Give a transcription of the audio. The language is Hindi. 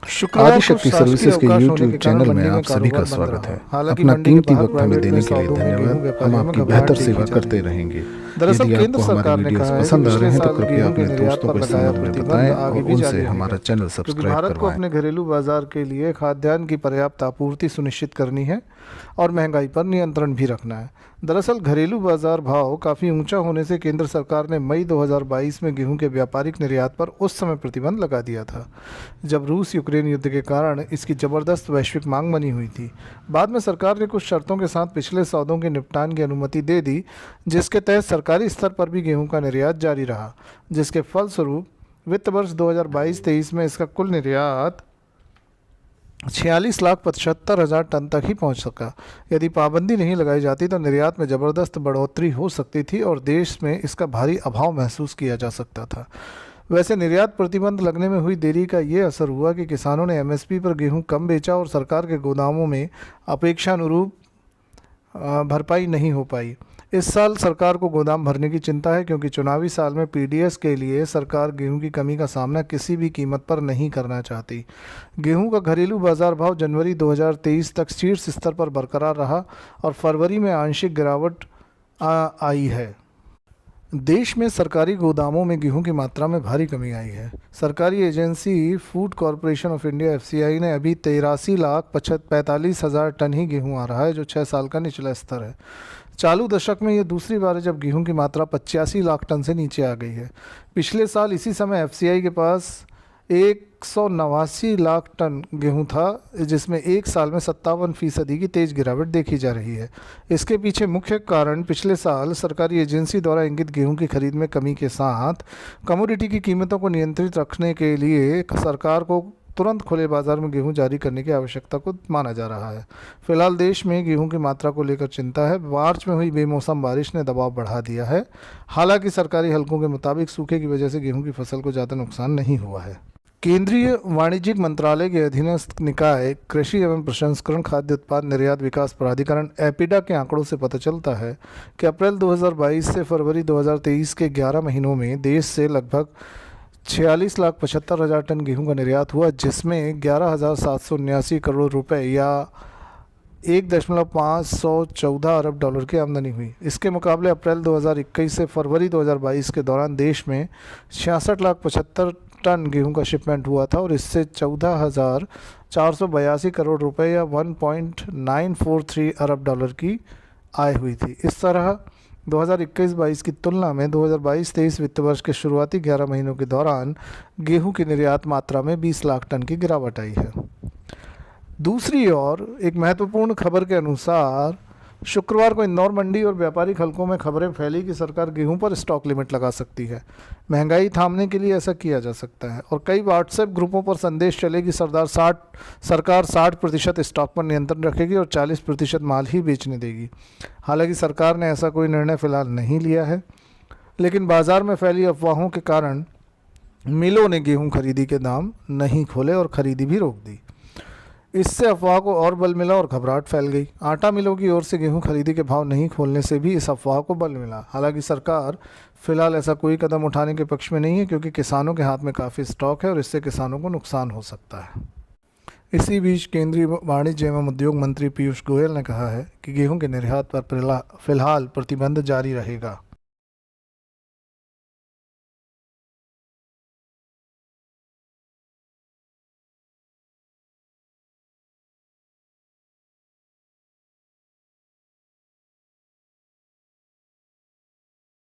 शुक्रवार को आदिशक्ति शासकीय सर्विसेज के अवकाश होने यूट्यूब के कारण चैनल में मंडी में आप सभी का कारोबार बंद स्वागत रहा। है। हालांकि अपना मंडी के कीमती बाहर वक्त हमें प्राइवेट देने में के लिए सौदों में गेहूं धन्यवाद। हम व्यापारियों में आपकी घबराहट बेहतर देखी सेवा जा करते रही है। रहेंगे। दरअसल यदि केंद्र आपको हमारी सरकार ने वीडियोस कहा है कि पसंद आ पिछले रहे हैं तो साल कृपया गेहूं के अपने निर्यात दोस्तों पर को इस लगाया संबंध में प्रतिबंध बताएं आगे और भी उनसे जारी रहेगा, हमारा चैनल क्योंकि सब्सक्राइब भारत को करवाएं। अपने घरेलू बाजार के लिए खाद्यान्न की पर्याप्त आपूर्ति सुनिश्चित करनी है और महंगाई पर नियंत्रण भी रखना है। दरअसल घरेलू बाजार भाव काफ़ी ऊंचा होने से केंद्र सरकार ने मई 2022 में गेहूं के व्यापारिक निर्यात पर उस समय प्रतिबंध लगा दिया था, जब रूस यूक्रेन युद्ध के कारण इसकी ज़बरदस्त वैश्विक मांग बनी हुई थी। बाद में सरकार ने कुछ शर्तों के साथ पिछले सौदों के निपटान की अनुमति दे दी, जिसके तहत सरकारी स्तर पर भी गेहूं का निर्यात जारी रहा, जिसके फलस्वरूप वित्त वर्ष 2022-23 में इसका कुल निर्यात 46,75,000 टन तक ही पहुंच सका। यदि पाबंदी नहीं लगाई जाती तो निर्यात में ज़बरदस्त बढ़ोतरी हो सकती थी और देश में इसका भारी अभाव महसूस किया जा सकता था। वैसे निर्यात प्रतिबंध लगने में हुई देरी का ये असर हुआ कि किसानों ने एमएसपी पर गेहूं कम बेचा और सरकार के गोदामों में अपेक्षानुरूप भरपाई नहीं हो पाई। इस साल सरकार को गोदाम भरने की चिंता है, क्योंकि चुनावी साल में पीडीएस के लिए सरकार गेहूं की कमी का सामना किसी भी कीमत पर नहीं करना चाहती। गेहूं का घरेलू बाजार भाव जनवरी 2023 तक शीर्ष स्तर पर बरकरार रहा और फरवरी में आंशिक गिरावट आई है। देश में सरकारी गोदामों में गेहूं की मात्रा में भारी कमी आई है। सरकारी agency food corporation of India FCI ने अभी 83,45,000 टन ही गेहूं आ रहा है, जो 6 साल का निचला स्तर है। चालू दशक में ये दूसरी बार है जब गेहूं की मात्रा 85 लाख टन से नीचे आ गई है। पिछले साल इसी समय एफसीआई के पास 189 लाख टन गेहूं था, जिसमें एक साल में 57% की तेज़ गिरावट देखी जा रही है। इसके पीछे मुख्य कारण पिछले साल सरकारी एजेंसी द्वारा इंगित गेहूं की खरीद में कमी के साथ कमोडिटी की कीमतों को नियंत्रित रखने के लिए सरकार को तुरंत खुले बाजार में गेहूं जारी करने की आवश्यकता को माना जा रहा है। फिलहाल देश में गेहूं की मात्रा को लेकर चिंता है। मार्च में हुई बेमौसम बारिश ने दबाव बढ़ा दिया है। हालांकि सरकारी हलकों के मुताबिक सूखे की वजह से गेहूं की फसल को ज़्यादा नुकसान नहीं हुआ है। केंद्रीय वाणिज्यिक मंत्रालय के अधीनस्थ निकाय कृषि एवं प्रसंस्करण खाद्य उत्पाद निर्यात विकास प्राधिकरण एपिडा के आंकड़ों से पता चलता है कि अप्रैल 2022 से फरवरी 2023 के 11 महीनों में देश से लगभग 46,75,000 टन गेहूं का निर्यात हुआ, जिसमें 11,779 करोड़ रुपए या 1.514 अरब डॉलर की आमदनी हुई। इसके मुकाबले अप्रैल 2021 से फरवरी 2022 के दौरान देश में 66,75,000 टन गेहूं का शिपमेंट हुआ था और इससे 14,482 करोड़ रुपए या 1.943 अरब डॉलर की आय हुई थी। इस तरह 2021-22 की तुलना में 2022-23 वित्त वर्ष के शुरुआती 11 महीनों के दौरान गेहूं की निर्यात मात्रा में 20 लाख टन की गिरावट आई है। दूसरी ओर एक महत्वपूर्ण खबर के अनुसार शुक्रवार को इंदौर मंडी और व्यापारिक हलकों में खबरें फैली कि सरकार गेहूं पर स्टॉक लिमिट लगा सकती है। महंगाई थामने के लिए ऐसा किया जा सकता है और कई व्हाट्सएप ग्रुपों पर संदेश चले कि सरकार 60% स्टॉक पर नियंत्रण रखेगी और 40% माल ही बेचने देगी। हालांकि सरकार ने ऐसा कोई निर्णय फ़िलहाल नहीं लिया है, लेकिन बाज़ार में फैली अफवाहों के कारण मिलों ने गेहूँ खरीदी के दाम नहीं खोले और ख़रीदी भी रोक दी। इससे अफवाह को और बल मिला और घबराहट फैल गई। आटा मिलों की ओर से गेहूं खरीदी के भाव नहीं खोलने से भी इस अफवाह को बल मिला। हालांकि सरकार फिलहाल ऐसा कोई कदम उठाने के पक्ष में नहीं है, क्योंकि किसानों के हाथ में काफ़ी स्टॉक है और इससे किसानों को नुकसान हो सकता है। इसी बीच केंद्रीय वाणिज्य एवं उद्योग मंत्री पीयूष गोयल ने कहा है कि गेहूं के निर्यात पर फिलहाल प्रतिबंध जारी रहेगा।